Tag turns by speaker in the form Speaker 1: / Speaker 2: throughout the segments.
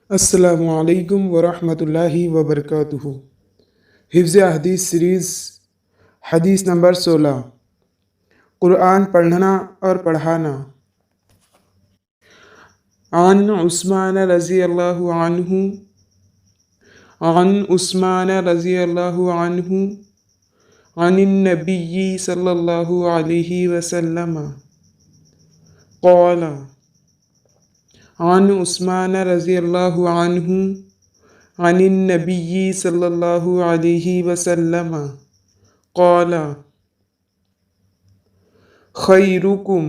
Speaker 1: السلام علیکم ورحمۃ اللہ وبرکاتہ۔ حفظ حدیث سیریز، حدیث نمبر 16، قرآن پڑھنا اور پڑھانا۔ عن عثمان رضی اللہ عنہ عن النبی صلی اللہ علیہ وسلم قال عن عثمان رضی اللہ عنہ عن النبی صلی اللہ علیہ وسلم قال خیرکم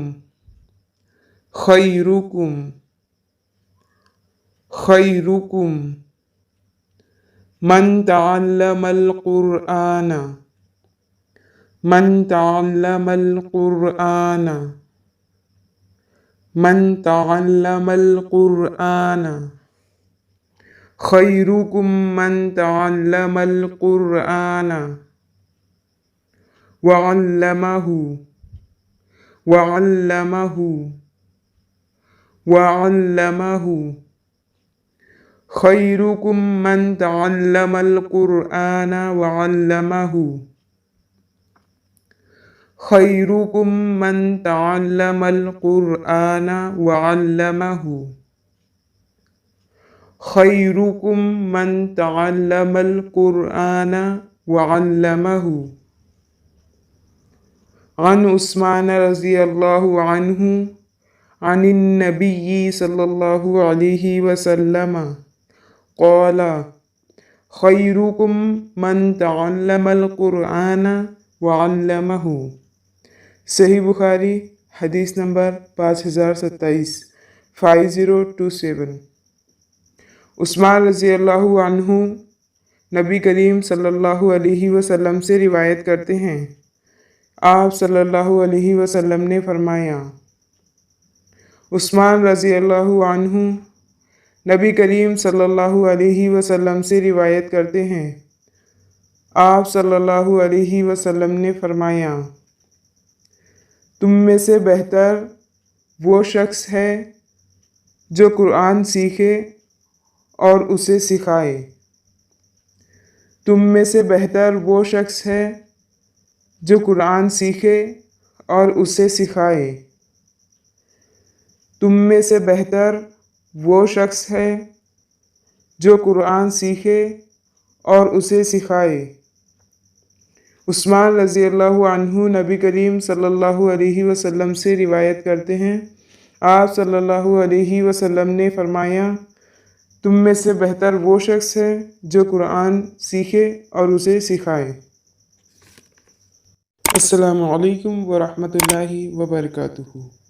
Speaker 1: من تعلم القرآن خیرکم من تعلم القرآن وعلمه خیرکم من تعلم القرآن وعلمه خیرکم من تعلم القرآن وعلمه خیرکم من تعلم القرآن وعلمه۔ عن عثمان رضی اللہ عنہ عن النبی صلی اللہ علیہ وسلم قال خیرکم من تعلم القرآن وعلمه۔ صحیح بخاری، حدیث نمبر 5027، 5027۔ عثمان رضی اللہ عنہ نبی کریم صلی اللہ علیہ وسلم سے روایت کرتے ہیں، آپ صلی اللہ علیہ وسلم نے فرمایا۔ عثمان رضی اللہ عنہ نبی کریم صلی اللہ علیہ وسلم سے روایت کرتے ہیں، آپ صلی اللہ علیہ وسلم نے فرمایا، تم میں سے بہتر وہ شخص ہے جو قرآن سیکھے اور اسے سکھائے۔ تم میں سے بہتر وہ شخص ہے جو قرآن سیکھے اور اسے سکھائے۔ تم میں سے بہتر وہ شخص ہے جو قرآن سیکھے اور اسے سکھائے۔ عثمان رضی اللہ عنہ نبی کریم صلی اللہ علیہ وسلم سے روایت کرتے ہیں، آپ صلی اللہ علیہ وسلم نے فرمایا، تم میں سے بہتر وہ شخص ہے جو قرآن سیکھے اور اسے سکھائے۔ السلام علیکم ورحمۃ اللہ وبرکاتہ۔